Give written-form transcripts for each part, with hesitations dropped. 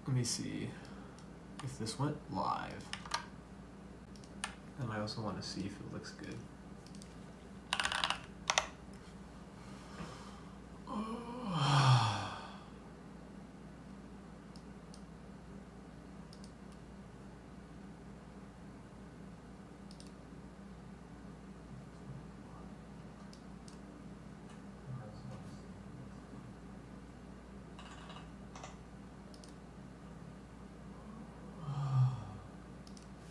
Let me see if this went live. And I also want to see if it looks good.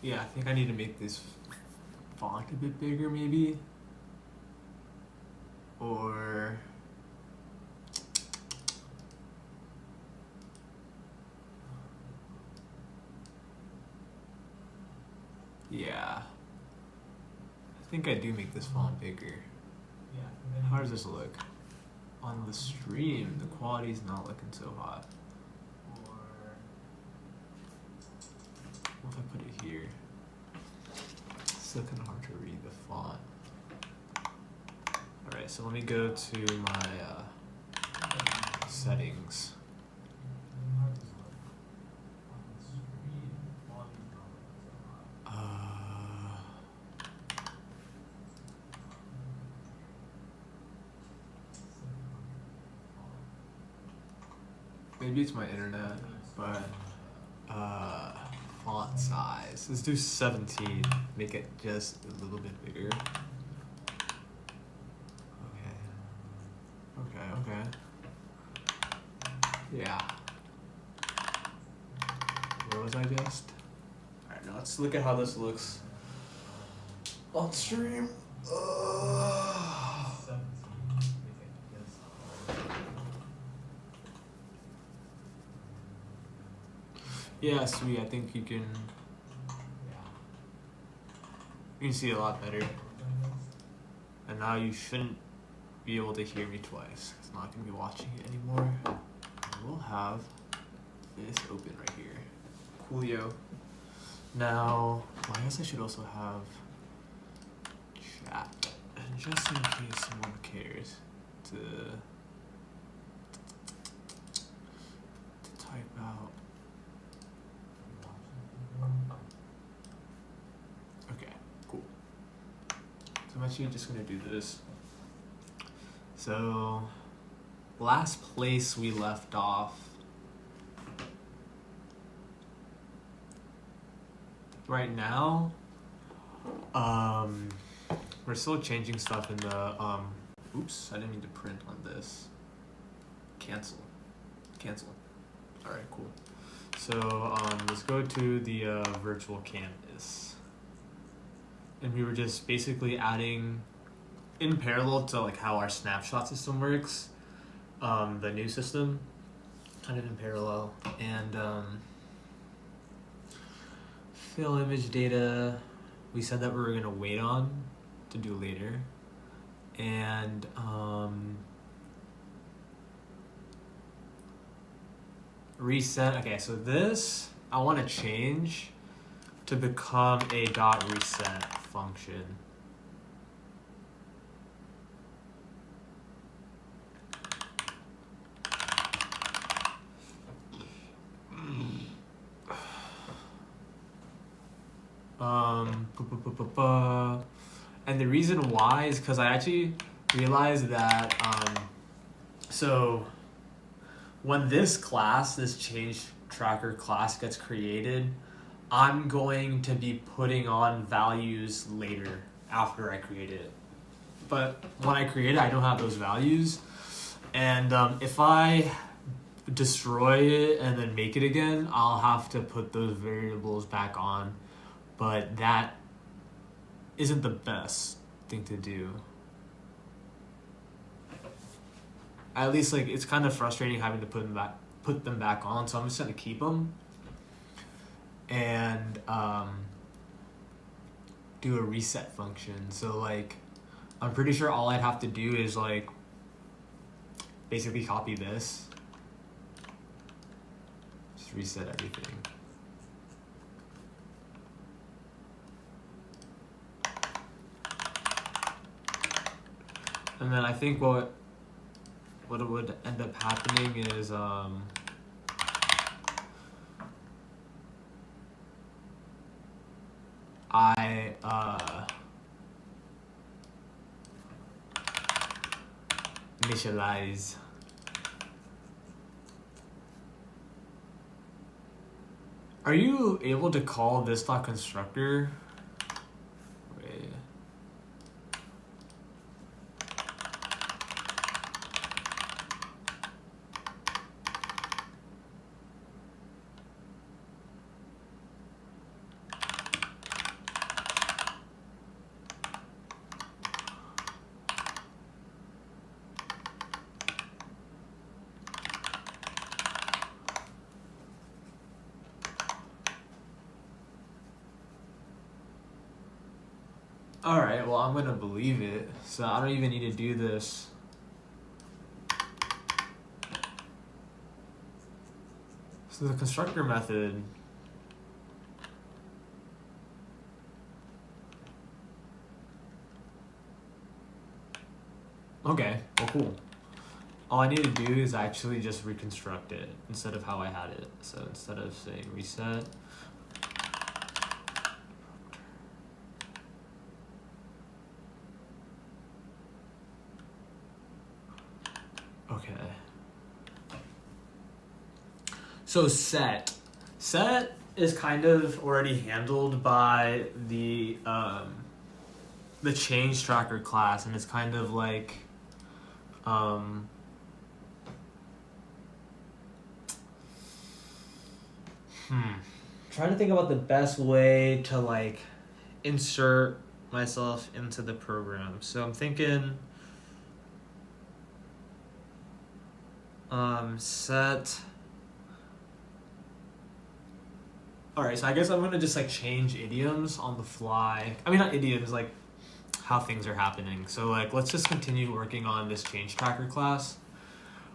Yeah, I think I need to make this font a bit bigger maybe. Or yeah, I think I do make this font bigger. How does this look? On the stream, the quality's not looking so hot. What if I put it here? It's still kind of hard to read the font. Alright, so let me go to my settings. Maybe it's my internet, but font size. Let's do 17. Make it just a little bit bigger. Okay. Yeah. Where was I just? Alright, now let's look at how this looks on stream. Yeah, sweet. I think you can see a lot better. And now you shouldn't be able to hear me twice. It's not going to be watching it anymore. We'll have this open right here. Coolio. Now, well, I guess I should also have chat. And just in case someone cares to type out. Okay, cool. So I'm actually just gonna do this. So, last place we left off. Right now, we're still changing stuff in the, oops, I didn't mean to print on this. Cancel. Alright, cool. So let's go to the virtual canvas. And we were just basically adding, in parallel to like how our snapshot system works, the new system, kind of in parallel. And fill image data, we said that we were gonna wait on to do later. And reset. Okay, so this I want to change to become a .reset function. And the reason why is because I actually realized that so when this class, this change tracker class gets created, I'm going to be putting on values later after I create it. But when I create it, I don't have those values. And if I destroy it and then make it again, I'll have to put those variables back on. But that isn't the best thing to do. At least, like, it's kind of frustrating having to put them back on, so I'm just gonna keep them and do a reset function. So like, I'm pretty sure all I'd have to do is like basically copy this, just reset everything. And then I think what would end up happening is I initialize. Are you able to call this constructor? Wait. Alright, well, I'm gonna believe it, so I don't even need to do this. So the constructor method, okay, well, cool. All I need to do is actually just reconstruct it instead of how I had it. So instead of saying reset, okay. So set is kind of already handled by the change tracker class, and it's kind of like trying to think about the best way to like insert myself into the program. So I'm thinking set. Alright, so I guess I'm gonna just like change idioms on the fly. I mean, not idioms, like how things are happening. So like, let's just continue working on this change tracker class.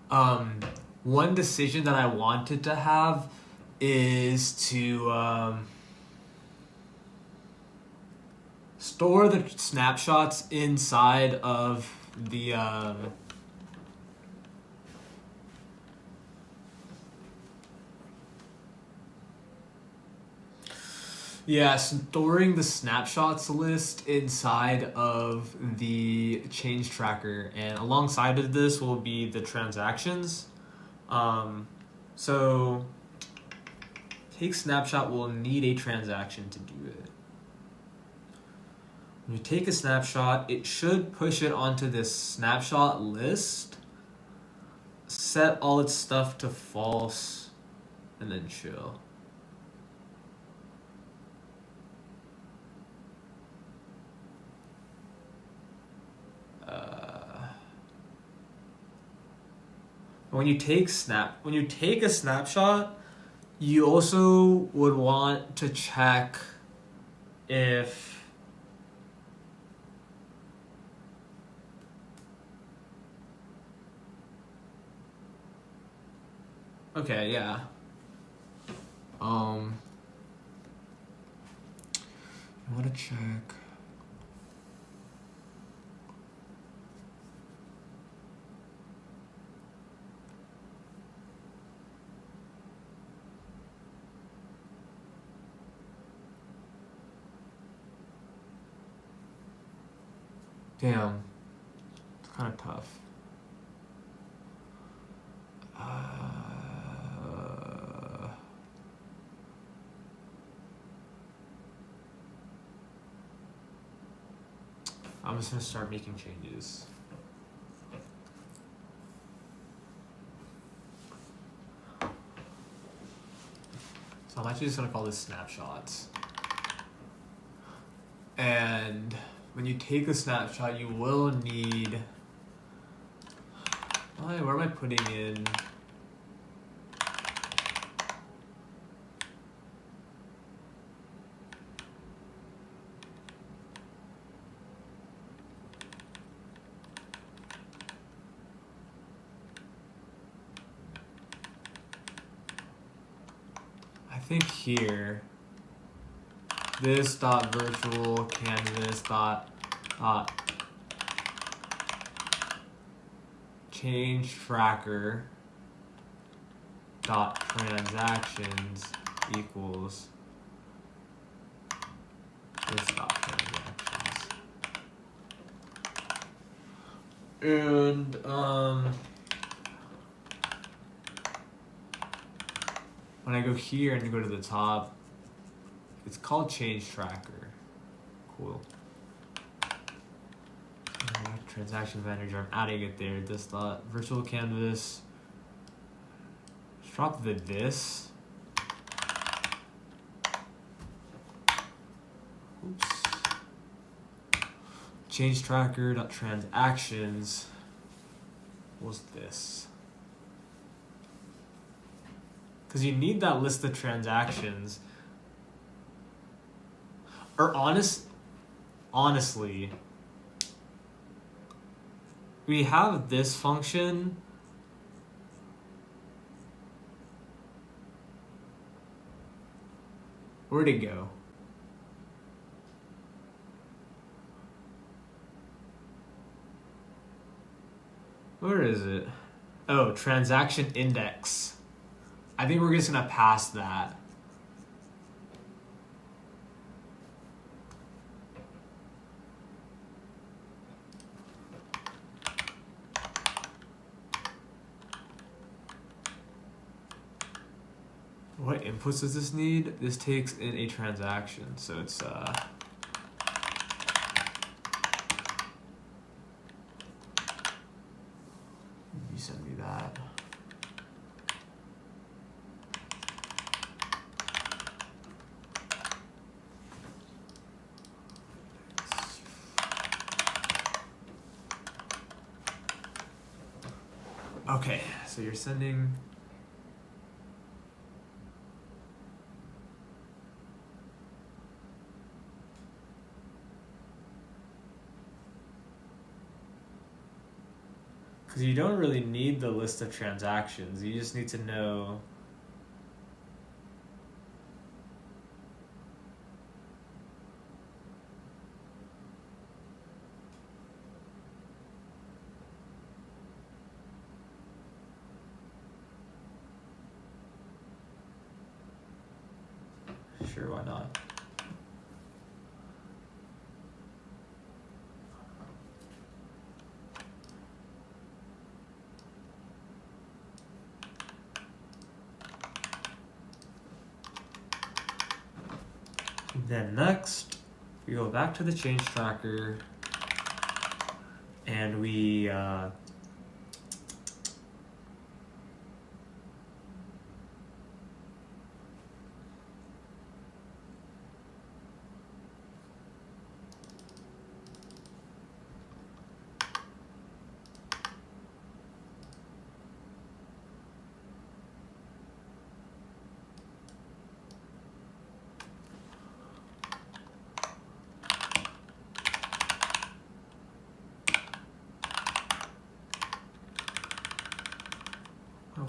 One decision that I wanted to have is to store the snapshots inside of the storing the snapshots list inside of the change tracker, and alongside of this will be the transactions. So take snapshot will need a transaction to do it. When you take a snapshot, it should push it onto this snapshot list, set all its stuff to false, and then show. When you take a snapshot, you also would want to check if okay, yeah. I want to check. Damn, it's kind of tough. I'm just gonna start making changes. So I'm actually just gonna call this snapshots. And when you take a snapshot, you will need. Where am I putting in? I think here. This dot virtual canvas dot change tracker dot transactions equals Let's stop transactions. And when I go here and go to the top, it's called change tracker. Cool. Transaction manager, I'm adding it there. This dot virtual canvas. Let's drop the this. Oops. Change tracker dot transactions. What's this? Because you need that list of transactions. Or honestly, we have this function. Where'd it go? Where is it? Oh, transaction index. I think we're just gonna pass that. What inputs does this need? This takes in a transaction, so it's you send me that. Okay, so you're sending. Because you don't really need the list of transactions. You just need to know. Sure, why not? Then next, we go back to the change tracker and we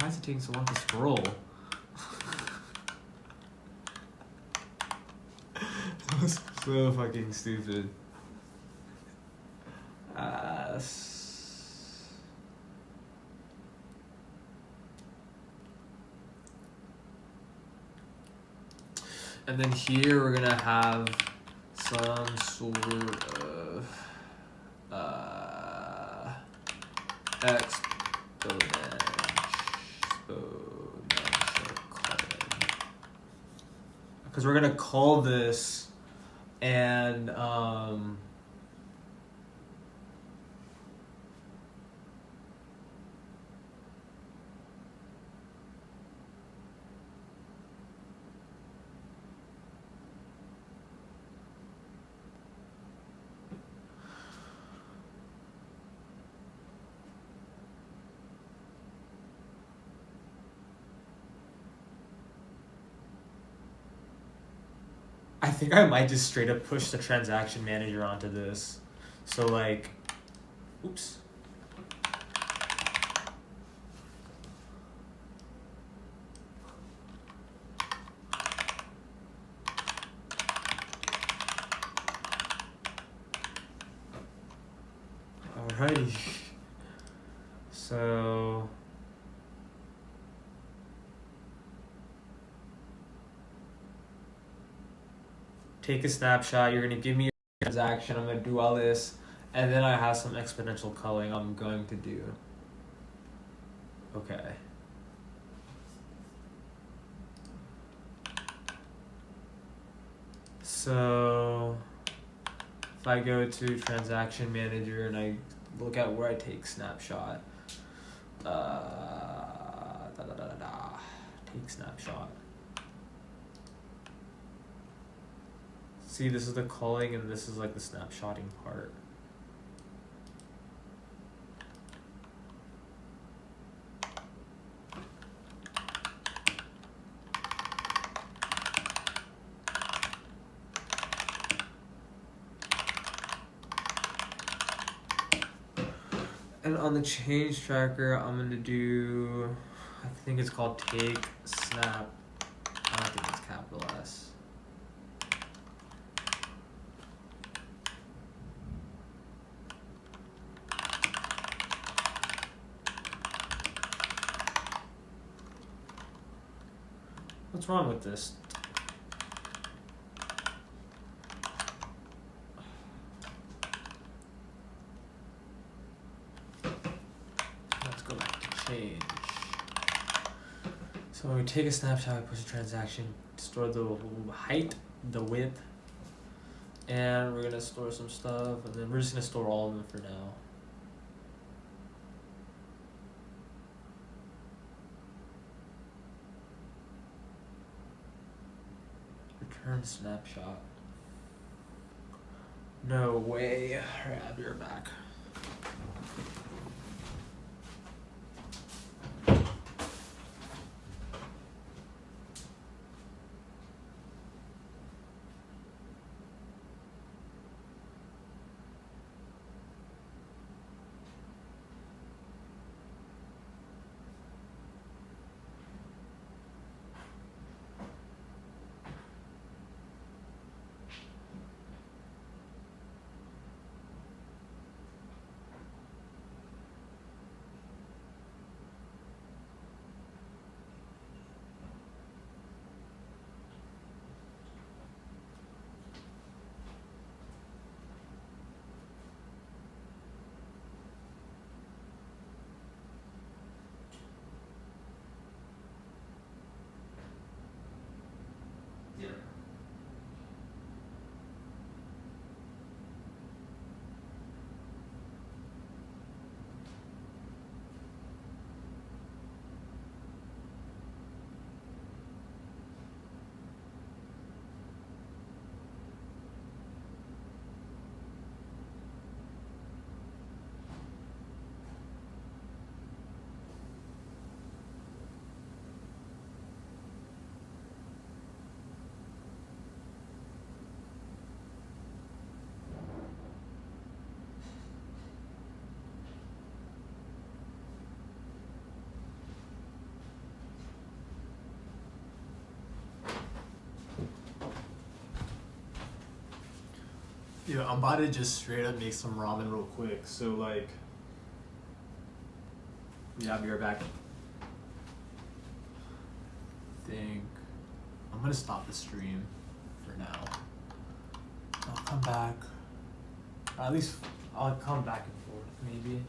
why is it taking so long to scroll? That was so fucking stupid. And then here we're gonna have some sort of because we're gonna call this and I think I might just straight up push the transaction manager onto this. So like, oops. Alrighty. So take a snapshot. You're gonna give me a transaction. I'm gonna do all this, and then I have some exponential culling I'm going to do. Okay. So if I go to transaction manager and I look at where I take snapshot, take snapshot. See, this is the culling and this is like the snapshotting part. And on the change tracker, I'm gonna do, I think it's called take snap. I don't think it's capital S. What's wrong with this? Let's go back to change. So when we take a snapshot, we push a transaction, store the height, the width, and we're gonna store some stuff, and then we're just gonna store all of them for now. Return snapshot. No way. Alright, I'll be right back. Yeah, I'm about to just straight up make some ramen real quick. So like, yeah, I'll be right back. Think I'm gonna stop the stream for now. I'll come back. Or at least I'll come back and forth maybe.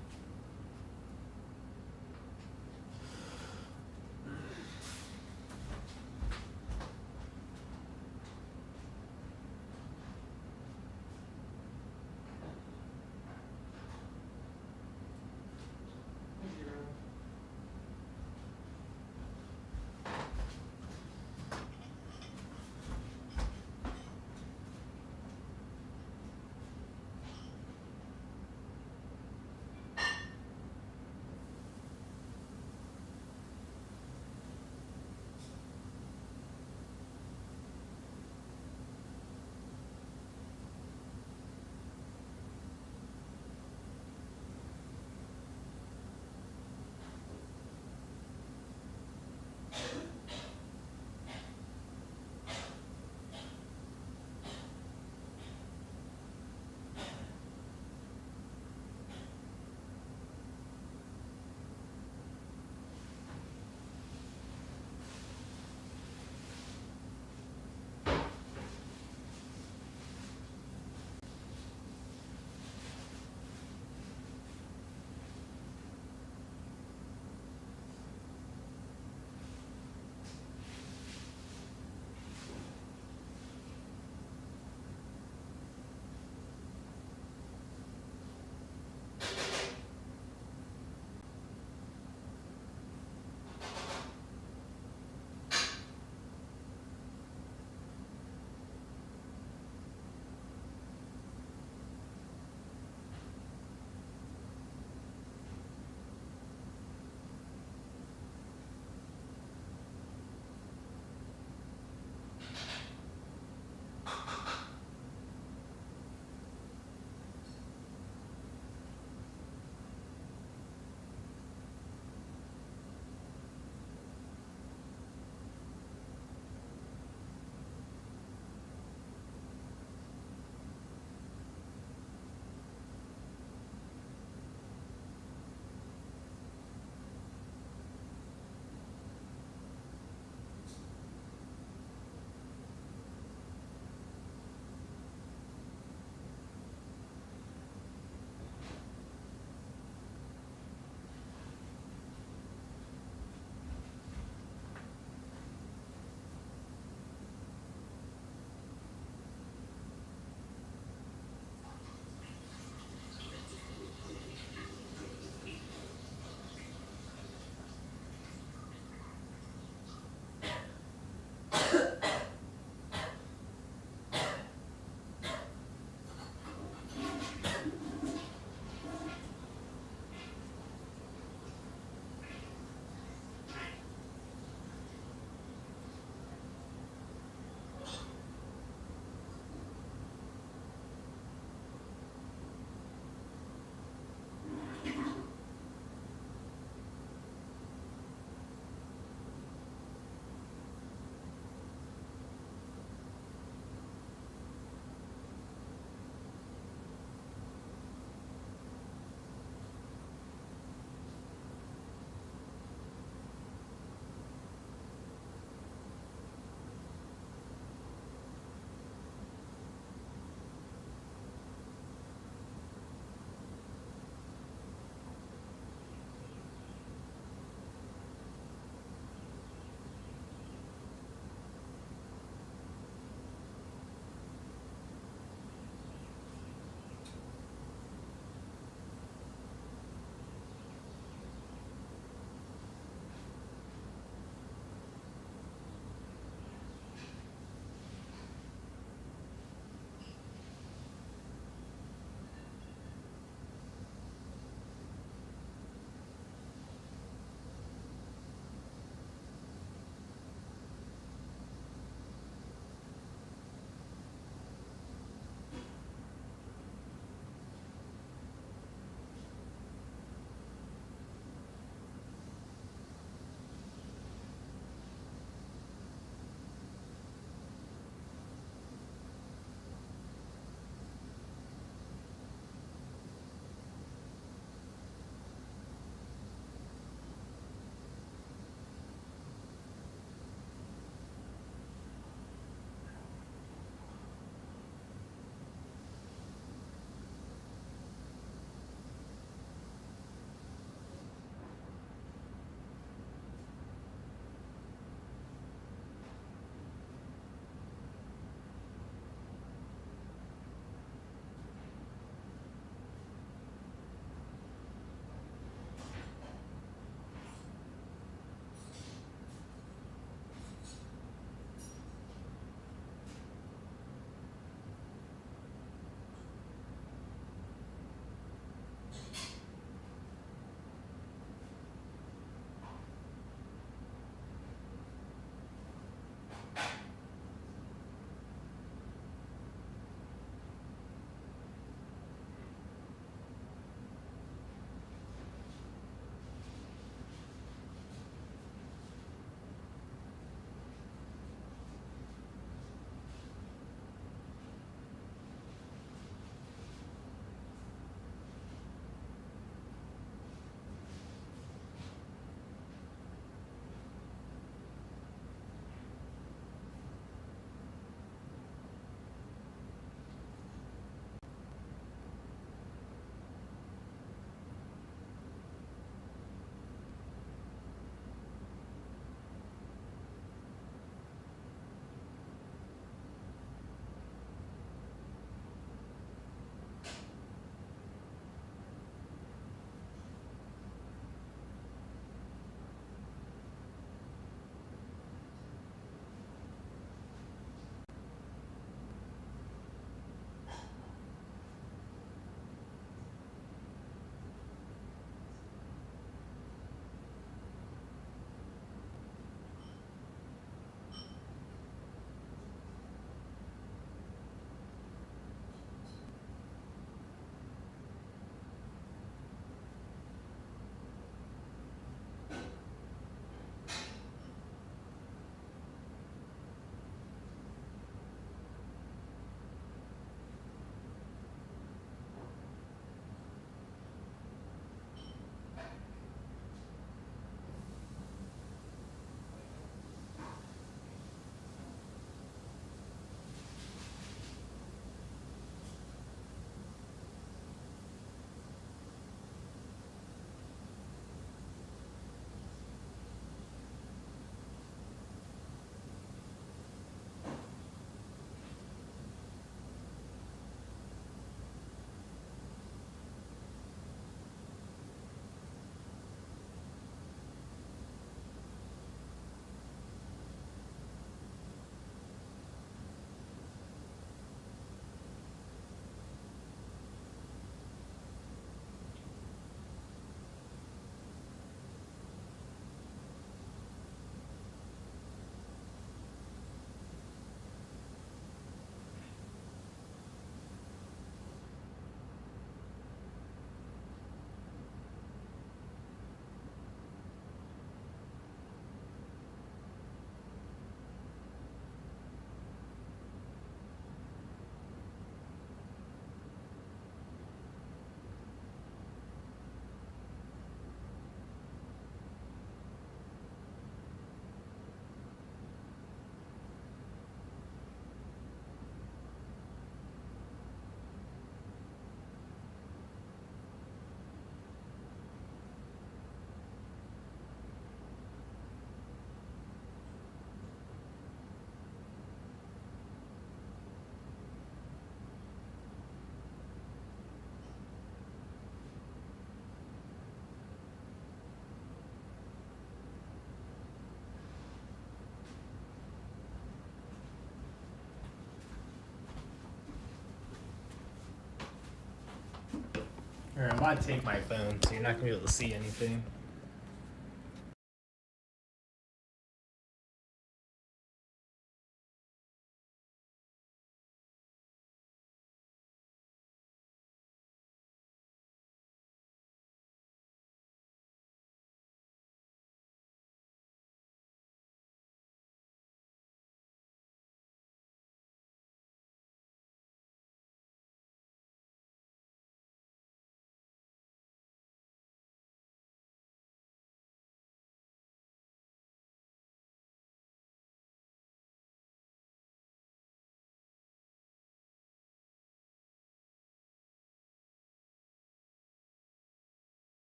Here, I'm about to take my phone, so you're not gonna be able to see anything.